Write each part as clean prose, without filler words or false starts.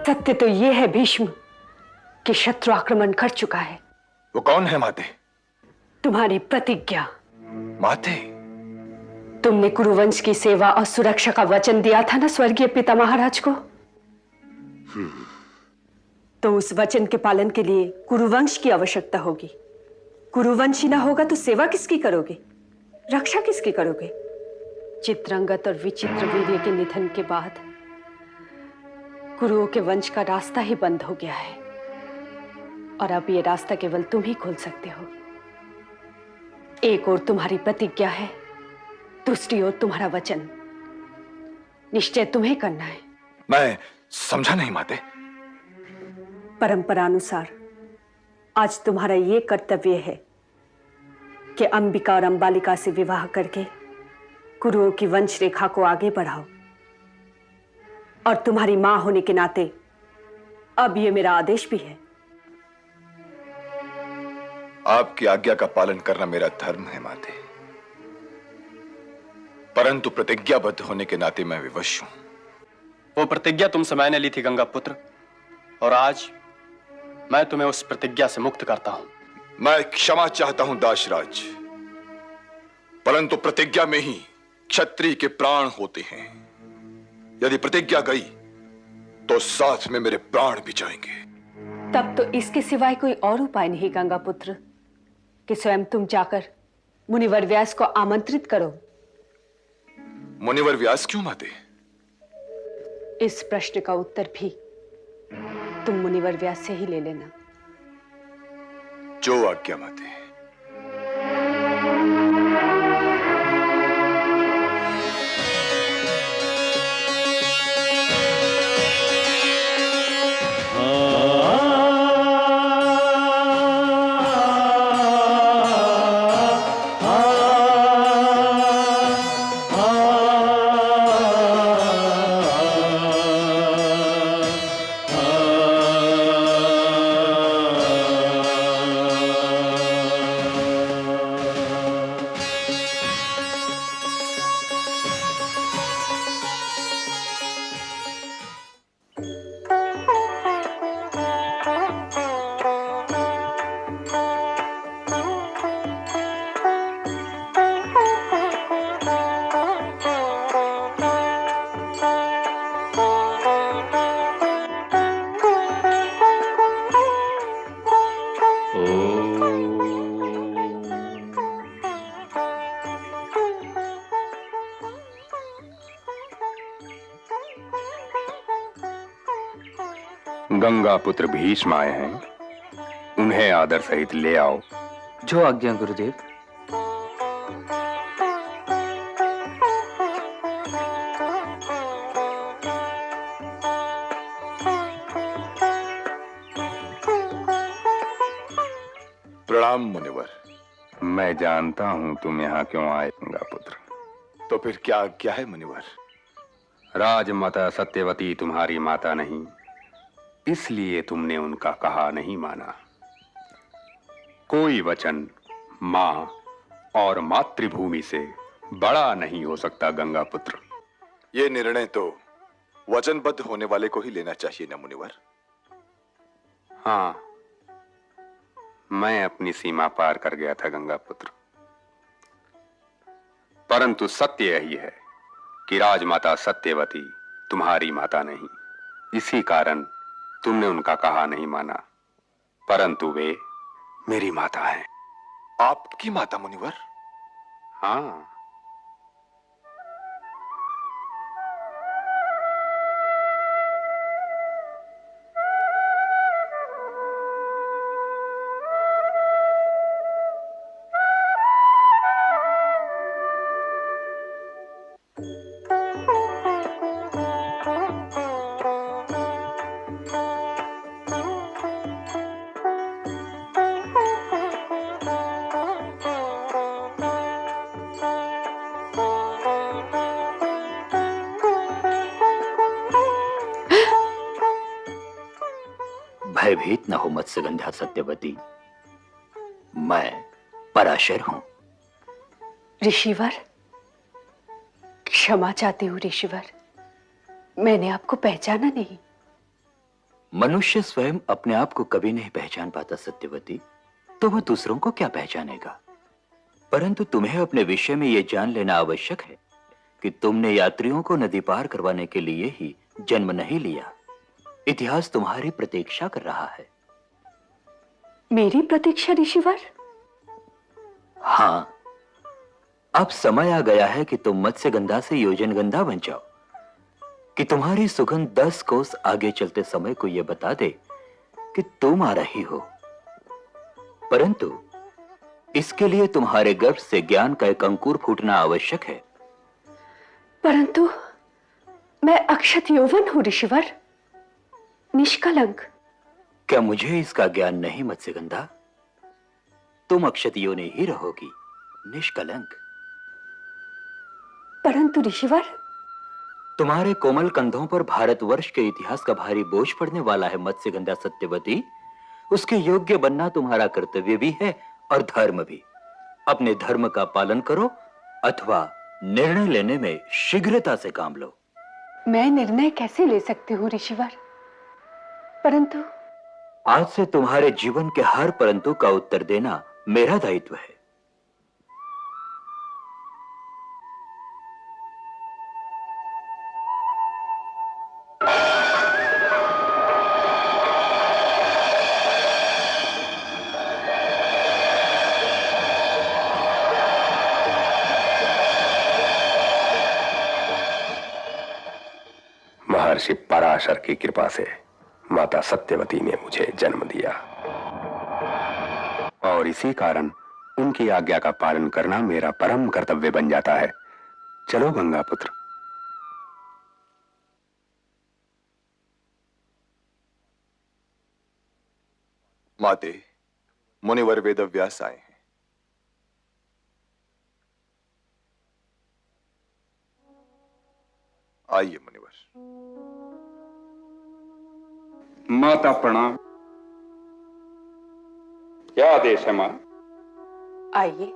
सत्य तो यह है भीष्म कि शत्रु आक्रमण कर चुका है। वो कौन है माते? तुम्हारी प्रतिज्ञा। माते, तुमने कुरुवंश की सेवा और सुरक्षा का वचन दिया था ना स्वर्गीय पिता महाराज को। तो उस वचन के पालन के लिए कुरुवंश की आवश्यकता होगी। कुरुवंश ही ना होगा तो सेवा किसकी करोगे, रक्षा किसकी करोगे? चित्रंगत और विचित्र वीर्य के निधन के बाद कुरुओं के वंश का रास्ता ही बंद हो गया है और अब ये रास्ता केवल तुम ही खोल सकते हो। एक ओर तुम्हारी प्रतिज्ञा है, दूसरी ओर तुम्हारा वचन। निश्चय तुम्हें करना है। मैं समझा नहीं माते। परंपरा अनुसार आज तुम्हारा ये कर्तव्य है कि अंबिका और अंबालिका से विवाह करके कुरुओं की वंश रेखा को आगे बढ़ाओ। और तुम्हारी मां होने के नाते अब ये मेरा आदेश भी है। आपकी आज्ञा का पालन करना मेरा धर्म है माते, परंतु प्रतिज्ञाबद्ध होने के नाते मैं विवश हूं। वो प्रतिज्ञा तुमसे मैंने ली थी गंगा पुत्र, और आज मैं तुम्हें उस प्रतिज्ञा से मुक्त करता हूं। मैं क्षमा चाहता हूं दासराज, परंतु प्रतिज्ञा में ही क्षत्रिय के प्राण होते हैं। यदि प्रतिज्ञा गई तो साथ में मेरे प्राण भी जाएंगे। तब तो इसके सिवाय कोई और उपाय नहीं गंगा पुत्र कि स्वयं तुम जाकर मुनिवर व्यास को आमंत्रित करो। मुनिवर व्यास क्यों माते? इस प्रश्न का उत्तर भी तुम मुनिवर व्यास से ही ले लेना। जो आज्ञा माते। गंगा पुत्र भीष्म आए हैं, उन्हें आदर सहित ले आओ। जो आज्ञा गुरुदेव। प्रणाम मुनिवर। मैं जानता हूं तुम यहाँ क्यों आए गंगा पुत्र। तो फिर क्या आज्ञा है मुनिवर? राजमाता सत्यवती तुम्हारी माता नहीं, इसलिए तुमने उनका कहा नहीं माना। कोई वचन मां और मातृभूमि से बड़ा नहीं हो सकता गंगा पुत्र। ये निर्णय तो वचनबद्ध होने वाले को ही लेना चाहिए ना मुनिवर। हाँ, मैं अपनी सीमा पार कर गया था गंगा पुत्र, परंतु सत्य यही है कि राजमाता सत्यवती तुम्हारी माता नहीं। इसी कारण तुमने उनका कहा नहीं माना, परंतु वे मेरी माता हैं। आपकी माता मुनिवर? हाँ। भयभीत न हो मत्स्यगंधा सत्यवती, मैं पराशर हूं। ऋषिवर, क्षमा चाहती हूँ ऋषिवर, मैंने आपको पहचाना नहीं। मनुष्य स्वयं अपने आप को कभी नहीं पहचान पाता सत्यवती, तो वह दूसरों को क्या पहचानेगा। परंतु तुम्हें अपने विषय में यह जान लेना आवश्यक है कि तुमने यात्रियों को नदी पार करवाने के लिए ही जन्म नहीं लिया। इतिहास तुम्हारी प्रतीक्षा कर रहा है। मेरी प्रतीक्षा ऋषिवर? हाँ, अब समय आ गया है कि तुम मत्स्यगंधा से योजनगंधा बन जाओ, कि तुम्हारी सुगंध 10 कोस आगे चलते समय को यह बता दे कि तुम आ रही हो। परंतु इसके लिए तुम्हारे गर्भ से ज्ञान का एक अंकुर फूटना आवश्यक है। परंतु मैं अक्षत यौवन हूं ऋषिवर, निष्कलंक। क्या मुझे इसका ज्ञान नहीं मत्स्यगंधा? तुम अक्षत योनि ही रहोगी, निष्कलंक। परंतु ऋषिवर, तुम्हारे कोमल कंधों पर भारतवर्ष के इतिहास का भारी बोझ पड़ने वाला है मत्स्यगंधा सत्यवती। उसके योग्य बनना तुम्हारा कर्तव्य भी है और धर्म भी। अपने धर्म का पालन करो अथवा निर्णय लेने में शीघ्रता से काम लो। मैं निर्णय कैसे ले सकती हूँ ऋषिवर? परंतु आज से तुम्हारे जीवन के हर परंतु का उत्तर देना मेरा दायित्व है। महर्षि पराशर की कृपा से माता सत्यवती ने मुझे जन्म दिया और इसी कारण उनकी आज्ञा का पालन करना मेरा परम कर्तव्य बन जाता है। चलो गंगा पुत्र। माते, मुनिवर वेदव्यास आए हैं। आइए मुनिवर। माता प्रणाम। क्या आदेश है मां? आइए।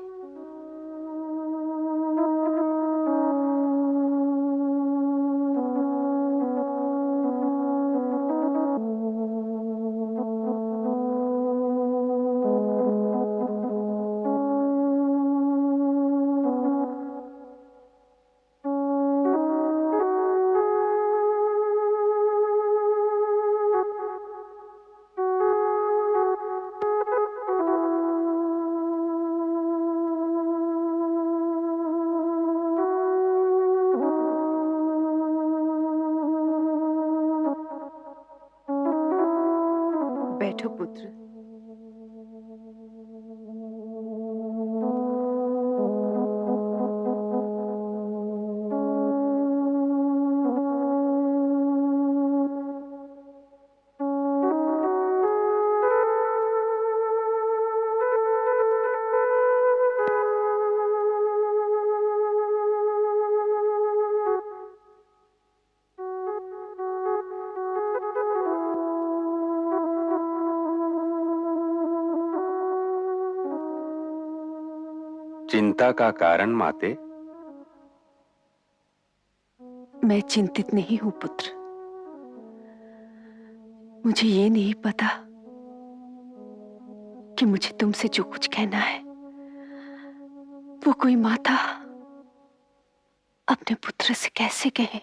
बैठो पुत्र। चिंता का कारण माते? मैं चिंतित नहीं हूं पुत्र। मुझे ये नहीं पता कि मुझे तुमसे जो कुछ कहना है वो कोई माता अपने पुत्र से कैसे कहे।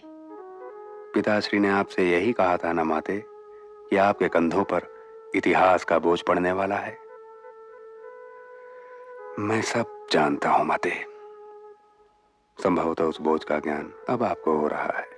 पिताश्री ने आपसे यही कहा था ना माते कि आपके कंधों पर इतिहास का बोझ पड़ने वाला है। मैं सब जानता हूं माते। संभवतः उस बोझ का ज्ञान अब आपको हो रहा है।